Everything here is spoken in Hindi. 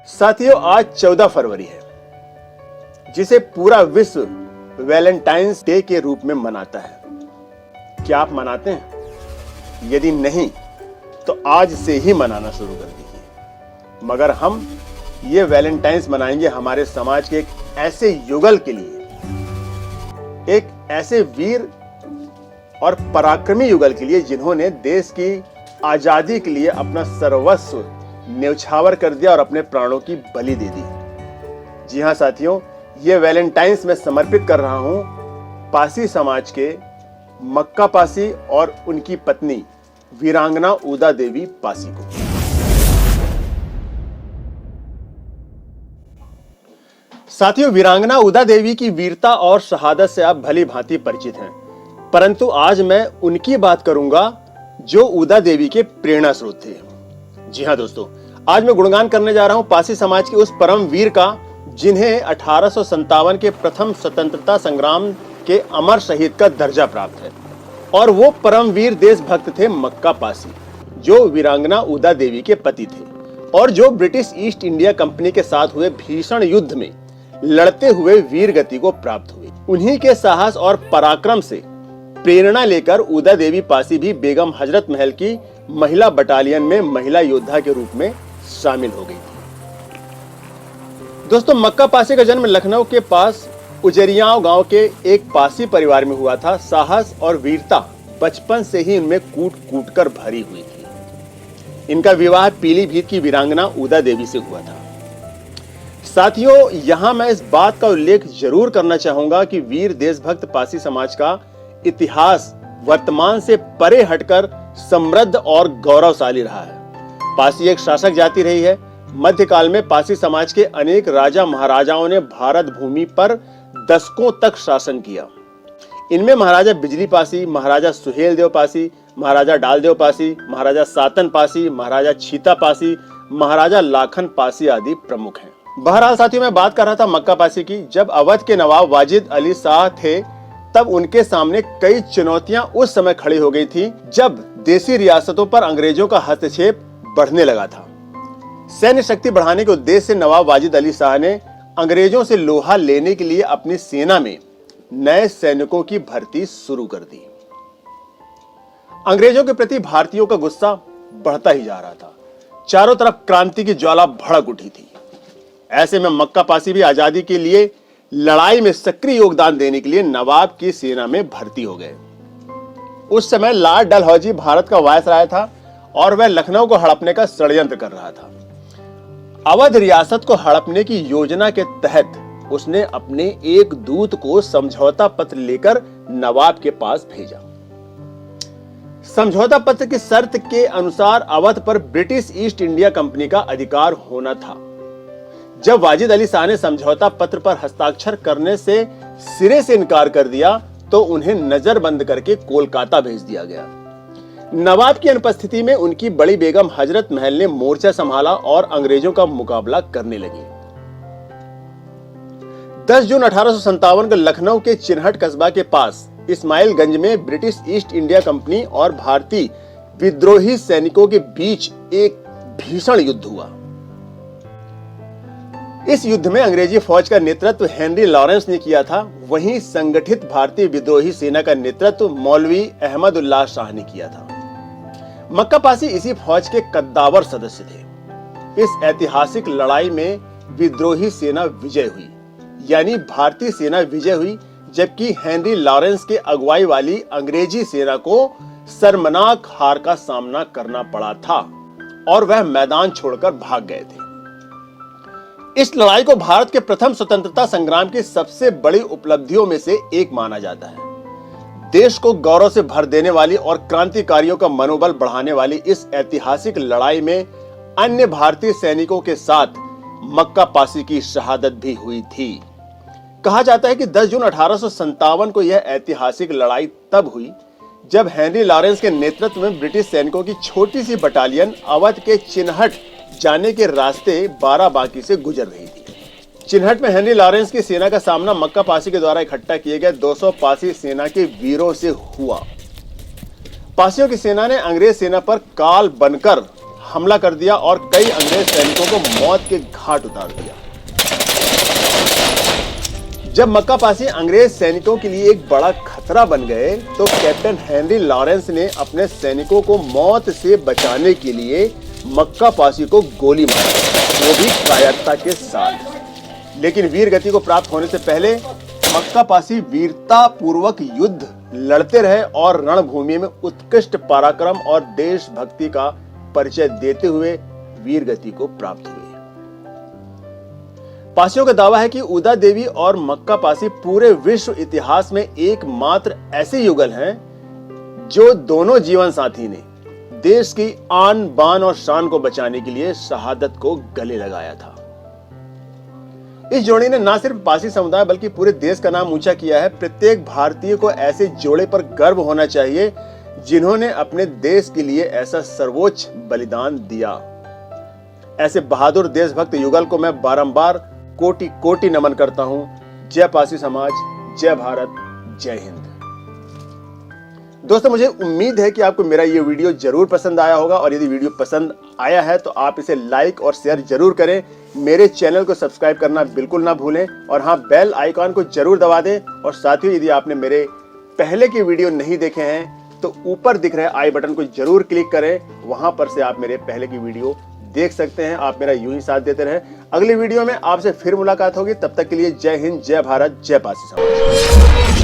साथियों, आज 14 फरवरी है, जिसे पूरा विश्व वैलेंटाइंस डे के रूप में मनाता है। क्या आप मनाते हैं? यदि नहीं तो आज से ही मनाना शुरू कर दीजिए। मगर हम ये वैलेंटाइंस मनाएंगे हमारे समाज के एक ऐसे युगल के लिए, एक ऐसे वीर और पराक्रमी युगल के लिए जिन्होंने देश की आजादी के लिए अपना सर्वस्व न्यौछावर कर दिया और अपने प्राणों की बलि दे दी। जी हां साथियों, ये वैलेंटाइंस मैं समर्पित कर रहा हूं पासी समाज के मक्का पासी और उनकी पत्नी वीरांगना उदा देवी पासी को। साथियों, वीरांगना उदा देवी की वीरता और शहादत से आप भली भांति परिचित हैं, परंतु आज मैं उनकी बात करूंगा जो उदा देवी के प्रेरणा स्रोत थे। जी हां दोस्तों, आज मैं गुणगान करने जा रहा हूं पासी समाज के उस परम वीर का जिन्हें 1857 के प्रथम स्वतंत्रता संग्राम के अमर शहीद का दर्जा प्राप्त है। और वो परम वीर देशभक्त थे मक्का पासी, जो वीरांगना उदा देवी के पति थे और जो ब्रिटिश ईस्ट इंडिया कंपनी के साथ हुए भीषण युद्ध में लड़ते हुए वीर गति को प्राप्त हुए। उन्हीं के साहस और पराक्रम से प्रेरणा लेकर उदा देवी पासी भी बेगम हजरत महल की महिला बटालियन में महिला योद्धा के रूप में शामिल हो गई थी। दोस्तों, मक्का पासी का जन्म लखनऊ के पास उजरियाव गांव के एक पासी परिवार में हुआ था। साहस और वीरता बचपन से ही इनमें कूट कूट कर भरी हुई थी। इनका विवाह पीलीभीत की वीरांगना उदा देवी से हुआ था। साथियों, यहां मैं इस बात का उल्लेख जरूर करना चाहूंगा कि वीर देशभक्त पासी समाज का इतिहास वर्तमान से परे हटकर समृद्ध और गौरवशाली रहा है। पासी एक शासक जाति रही है। मध्यकाल में पासी समाज के अनेक राजा महाराजाओं ने भारत भूमि पर दशकों तक शासन किया। इनमें महाराजा बिजली पासी, महाराजा सुहेल देव पासी, महाराजा डालदेव पासी, महाराजा सातन पासी, महाराजा छीता पासी, महाराजा लाखन पासी आदि प्रमुख हैं। बहरहाल साथियों, मैं बात कर रहा था मक्का पासी की। जब अवध के नवाब वाजिद अली शाह थे, तब उनके सामने कई चुनौतियां उस समय खड़ी हो गई थी जब देसी रियासतों पर अंग्रेजों का हस्तक्षेप बढ़ने लगा था। सैन्य शक्ति बढ़ाने के उद्देश्य से नवाब वाजिद अली शाह ने अंग्रेजों से लोहा लेने के लिए अपनी सेना में नए सैनिकों की भर्ती शुरू कर दी। अंग्रेजों के प्रति भारतीयों का गुस्सा बढ़ता ही जा रहा था। चारों तरफ क्रांति की ज्वाला भड़क उठी थी। ऐसे में मक्का पासी भी आजादी के लिए लड़ाई में सक्रिय योगदान देने के लिए नवाब की सेना में भर्ती हो गए। उस समय लॉर्ड डलहौजी भारत का वायसराय था और वह लखनऊ को हड़पने का षड्यंत्र कर रहा था। अवध रियासत को हड़पने की योजना के तहत उसने अपने एक दूत को समझौता पत्र लेकर नवाब के पास भेजा। समझौता पत्र की शर्त के अनुसार अवध पर ब्रिटिश ईस्ट इंडिया कंपनी का अधिकार होना था। जब वाजिद अली शाह ने समझौता पत्र पर हस्ताक्षर करने से सिरे से इनकार कर दिया तो उन्हें नजरबंद करके कोलकाता भेज दिया गया। नवाब की अनुपस्थिति में उनकी बड़ी बेगम हजरत महल ने मोर्चा संभाला और अंग्रेजों का मुकाबला करने लगी। 10 जून 1857 को लखनऊ के चिन्हट कस्बा के पास इस्माइलगंज में ब्रिटिश ईस्ट इंडिया कंपनी और भारतीय विद्रोही सैनिकों के बीच एक भीषण युद्ध हुआ। इस युद्ध में अंग्रेजी फौज का नेतृत्व हेनरी लॉरेंस ने किया था। वहीं संगठित भारतीय विद्रोही सेना का नेतृत्व मौलवी अहमद उल्लाह शाह ने किया था। मक्का पासी इसी फौज के कद्दावर सदस्य थे। इस ऐतिहासिक लड़ाई में विद्रोही सेना विजय हुई, यानी भारतीय सेना विजय हुई, जबकि हेनरी लॉरेंस के अगुवाई वाली अंग्रेजी सेना को शर्मनाक हार का सामना करना पड़ा था और वह मैदान छोड़कर भाग गए थे। इस लड़ाई को भारत के प्रथम स्वतंत्रता संग्राम की सबसे बड़ी उपलब्धियों में से एक माना जाता है। देश को गौरव से भर देने वाली और क्रांतिकारियों का मनोबल बढ़ाने वाली इस ऐतिहासिक लड़ाई में अन्य भारतीय सैनिकों के साथ मक्का पासी की शहादत भी हुई थी। कहा जाता है कि 10 जून 1857 को यह ऐतिहासिक लड़ाई तब हुई जब हेनरी लॉरेंस के नेतृत्व में ब्रिटिश सैनिकों की छोटी सी बटालियन अवध के चिन्हट जाने के रास्ते बाराबांकी से गुजर रही थी। चिन्हट में हेनरी लॉरेंस की सेना का सामना मक्का पासी के द्वारा इकट्ठा किए गए 200 पासी सेना के वीरों से हुआ। पासियों की सेना ने अंग्रेज सेना पर काल बनकर हमला कर दिया और कई अंग्रेज सैनिकों को मौत के घाट उतार दिया। जब मक्का पासी अंग्रेज सैनिकों के लिए एक बड़ा खतरा बन गए तो कैप्टन हेनरी लॉरेंस ने अपने सैनिकों को मौत से बचाने के लिए मक्का पासी को गोली मारी, वो भी कायरता के साथ। लेकिन वीर गति को प्राप्त होने से पहले मक्का पासी वीरता पूर्वक युद्ध लड़ते रहे और रणभूमि में उत्कृष्ट पराक्रम और देशभक्ति का परिचय देते हुए वीर गति को प्राप्त हुए। पासियों का दावा है कि उदा देवी और मक्का पासी पूरे विश्व इतिहास में एकमात्र ऐसे युगल हैं जो दोनों जीवन साथी ने देश की आन बान और शान को बचाने के लिए शहादत को गले लगाया था। इस जोड़ी ने न सिर्फ पासी समुदाय बल्कि पूरे देश का नाम ऊंचा किया है। प्रत्येक भारतीय को ऐसे जोड़े पर गर्व होना चाहिए जिन्होंने अपने देश के लिए ऐसा सर्वोच्च बलिदान दिया। ऐसे बहादुर देशभक्त युगल को मैं बारंबार कोटि कोटि नमन करता हूं। जय पासी समाज, जय भारत, जय हिंद। दोस्तों, मुझे उम्मीद है कि आपको मेरा ये वीडियो जरूर पसंद आया होगा और यदि वीडियो पसंद आया है तो आप इसे लाइक और शेयर जरूर करें। मेरे चैनल को सब्सक्राइब करना बिल्कुल ना भूलें और हाँ, बेल आइकॉन को जरूर दबा दें। और साथियों, यदि आपने मेरे पहले के वीडियो नहीं देखे हैं तो ऊपर दिख रहे आई बटन को जरूर क्लिक करें, वहां पर से आप मेरे पहले की वीडियो देख सकते हैं। आप मेरा यूं ही साथ देते रहें। अगली वीडियो में आपसे फिर मुलाकात होगी। तब तक के लिए जय हिंद, जय भारत, जय पासी समाज।